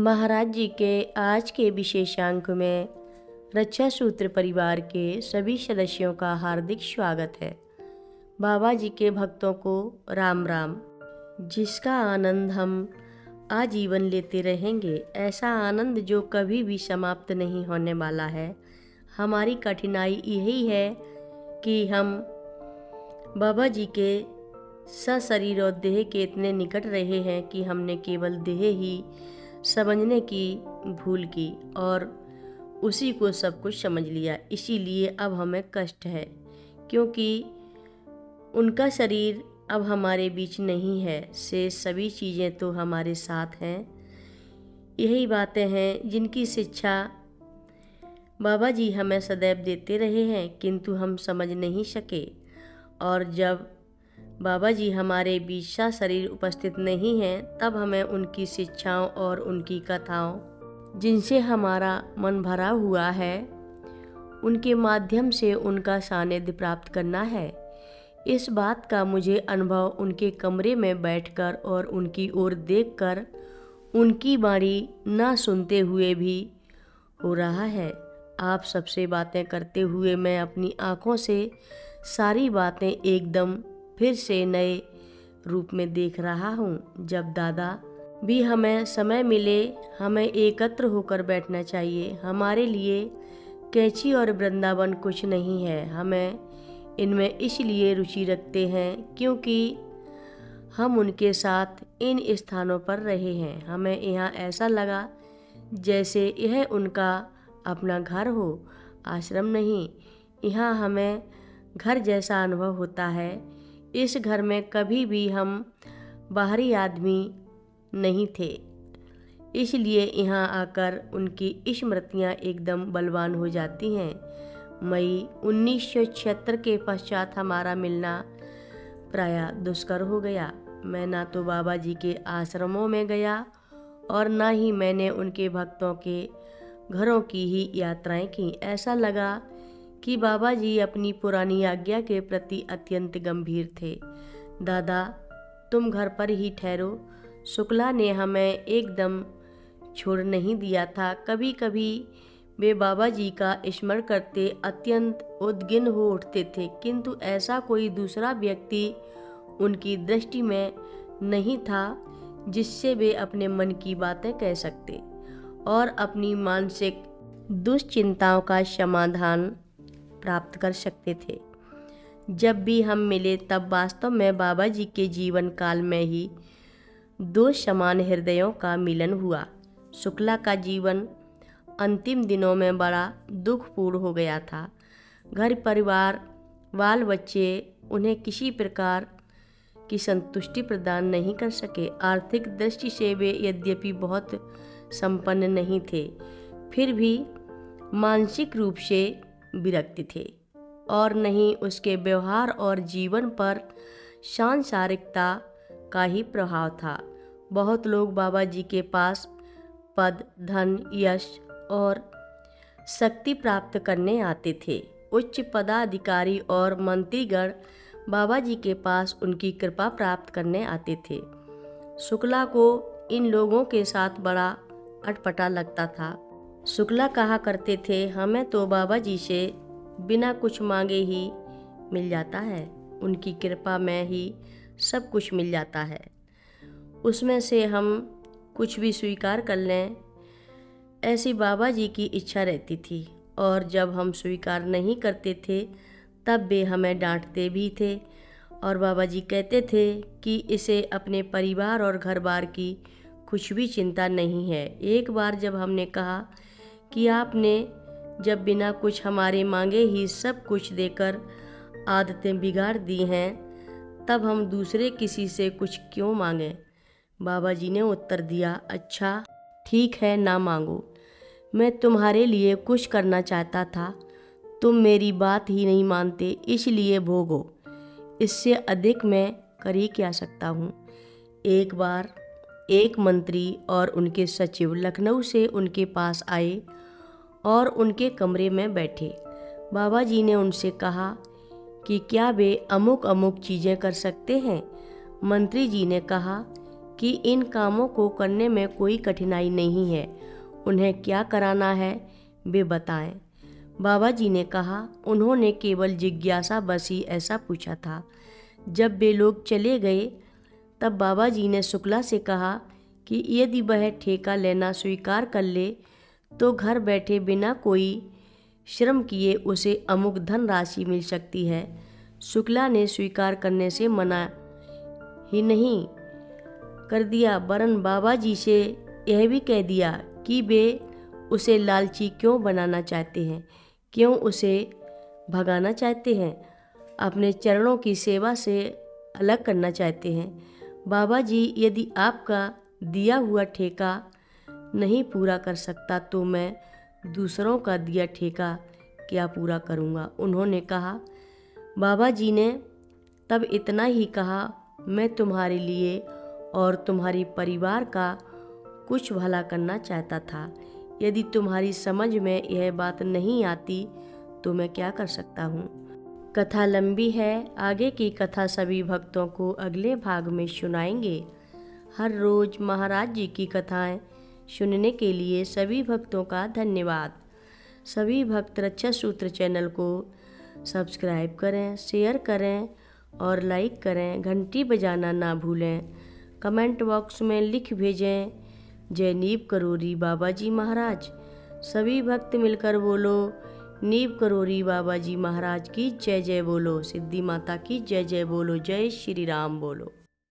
महाराज जी के आज के विशेषांक में रक्षा सूत्र परिवार के सभी सदस्यों का हार्दिक स्वागत है। बाबा जी के भक्तों को राम राम। जिसका आनंद हम आजीवन लेते रहेंगे, ऐसा आनंद जो कभी भी समाप्त नहीं होने वाला है। हमारी कठिनाई यही है कि हम बाबा जी के सशरीर और देह के इतने निकट रहे हैं कि हमने केवल देह ही समझने की भूल की और उसी को सब कुछ समझ लिया। इसीलिए अब हमें कष्ट है, क्योंकि उनका शरीर अब हमारे बीच नहीं है। शेष सभी चीज़ें तो हमारे साथ हैं। यही बातें हैं जिनकी शिक्षा बाबा जी हमें सदैव देते रहे हैं, किंतु हम समझ नहीं सके। और जब बाबा जी हमारे बीच शरीर उपस्थित नहीं हैं, तब हमें उनकी शिक्षाओं और उनकी कथाओं, जिनसे हमारा मन भरा हुआ है, उनके माध्यम से उनका सानिध्य प्राप्त करना है। इस बात का मुझे अनुभव उनके कमरे में बैठकर और उनकी ओर देखकर, उनकी वाणी न सुनते हुए भी हो रहा है। आप सबसे बातें करते हुए मैं अपनी आँखों से सारी बातें एकदम फिर से नए रूप में देख रहा हूँ। जब दादा भी हमें समय मिले, हमें एकत्र होकर बैठना चाहिए। हमारे लिए कैंची और वृंदावन कुछ नहीं है। हमें इनमें इसलिए रुचि रखते हैं क्योंकि हम उनके साथ इन स्थानों पर रहे हैं। हमें यहाँ ऐसा लगा जैसे यह उनका अपना घर हो, आश्रम नहीं। यहाँ हमें घर जैसा अनुभव होता है। इस घर में कभी भी हम बाहरी आदमी नहीं थे, इसलिए यहाँ आकर उनकी स्मृतियाँ एकदम बलवान हो जाती हैं। मई 1976 के पश्चात हमारा मिलना प्रायः दुष्कर हो गया। मैं ना तो बाबा जी के आश्रमों में गया और ना ही मैंने उनके भक्तों के घरों की ही यात्राएं की। ऐसा लगा कि बाबा जी अपनी पुरानी आज्ञा के प्रति अत्यंत गंभीर थे। दादा, तुम घर पर ही ठहरो। शुक्ला ने हमें एकदम छोड़ नहीं दिया था। कभी कभी वे बाबा जी का स्मरण करते अत्यंत उद्विग्न हो उठते थे, किंतु ऐसा कोई दूसरा व्यक्ति उनकी दृष्टि में नहीं था जिससे वे अपने मन की बातें कह सकते और अपनी मानसिक दुश्चिंताओं का समाधान प्राप्त कर सकते थे। जब भी हम मिले तब वास्तव में बाबा जी के जीवन काल में ही दो समान हृदयों का मिलन हुआ। शुक्ला का जीवन अंतिम दिनों में बड़ा दुखपूर्ण हो गया था। घर परिवार, बाल बच्चे उन्हें किसी प्रकार की संतुष्टि प्रदान नहीं कर सके। आर्थिक दृष्टि से वे यद्यपि बहुत संपन्न नहीं थे, फिर भी मानसिक रूप से विरक्त थे और नहीं उसके व्यवहार और जीवन पर सांसारिकता का ही प्रभाव था। बहुत लोग बाबा जी के पास पद, धन, यश और शक्ति प्राप्त करने आते थे। उच्च पदाधिकारी और मंत्रीगण बाबा जी के पास उनकी कृपा प्राप्त करने आते थे। शुक्ला को इन लोगों के साथ बड़ा अटपटा लगता था। शुक्ला कहा करते थे, हमें तो बाबा जी से बिना कुछ मांगे ही मिल जाता है। उनकी कृपा में ही सब कुछ मिल जाता है। उसमें से हम कुछ भी स्वीकार कर लें, ऐसी बाबा जी की इच्छा रहती थी। और जब हम स्वीकार नहीं करते थे तब वे हमें डांटते भी थे और बाबा जी कहते थे कि इसे अपने परिवार और घर बार की कुछ भी चिंता नहीं है। एक बार जब हमने कहा कि आपने जब बिना कुछ हमारे मांगे ही सब कुछ देकर आदतें बिगाड़ दी हैं, तब हम दूसरे किसी से कुछ क्यों मांगें? बाबा जी ने उत्तर दिया, अच्छा ठीक है, ना मांगो। मैं तुम्हारे लिए कुछ करना चाहता था, तुम मेरी बात ही नहीं मानते, इसलिए भोगो। इससे अधिक मैं कर ही क्या सकता हूँ। एक बार एक मंत्री और उनके सचिव लखनऊ से उनके पास आए और उनके कमरे में बैठे। बाबा जी ने उनसे कहा कि क्या वे अमुक अमुक चीज़ें कर सकते हैं। मंत्री जी ने कहा कि इन कामों को करने में कोई कठिनाई नहीं है, उन्हें क्या कराना है वे बताएं। बाबा जी ने कहा, उन्होंने केवल जिज्ञासा बस ही ऐसा पूछा था। जब वे लोग चले गए तब बाबा जी ने शुक्ला से कहा कि यदि वह ठेका लेना स्वीकार कर ले तो घर बैठे बिना कोई श्रम किए उसे अमुक धन राशि मिल सकती है। शुक्ला ने स्वीकार करने से मना ही नहीं कर दिया, वरन बाबा जी से यह भी कह दिया कि वे उसे लालची क्यों बनाना चाहते हैं, क्यों उसे भगाना चाहते हैं, अपने चरणों की सेवा से अलग करना चाहते हैं। बाबा जी, यदि आपका दिया हुआ ठेका नहीं पूरा कर सकता तो मैं दूसरों का दिया ठेका क्या पूरा करूँगा। उन्होंने कहा, बाबा जी ने तब इतना ही कहा, मैं तुम्हारे लिए और तुम्हारी परिवार का कुछ भला करना चाहता था। यदि तुम्हारी समझ में यह बात नहीं आती तो मैं क्या कर सकता हूँ। कथा लंबी है, आगे की कथा सभी भक्तों को अगले भाग में सुनाएंगे। हर रोज़ महाराज जी की कथाएं सुनने के लिए सभी भक्तों का धन्यवाद। सभी भक्त रक्षा सूत्र चैनल को सब्सक्राइब करें, शेयर करें और लाइक करें। घंटी बजाना ना भूलें। कमेंट बॉक्स में लिख भेजें, जय नीव करोरी बाबा जी महाराज। सभी भक्त मिलकर बोलो, नीव करोरी बाबा जी महाराज की जय जय बोलो। सिद्धि माता की जय जय बोलो। जय श्री राम बोलो।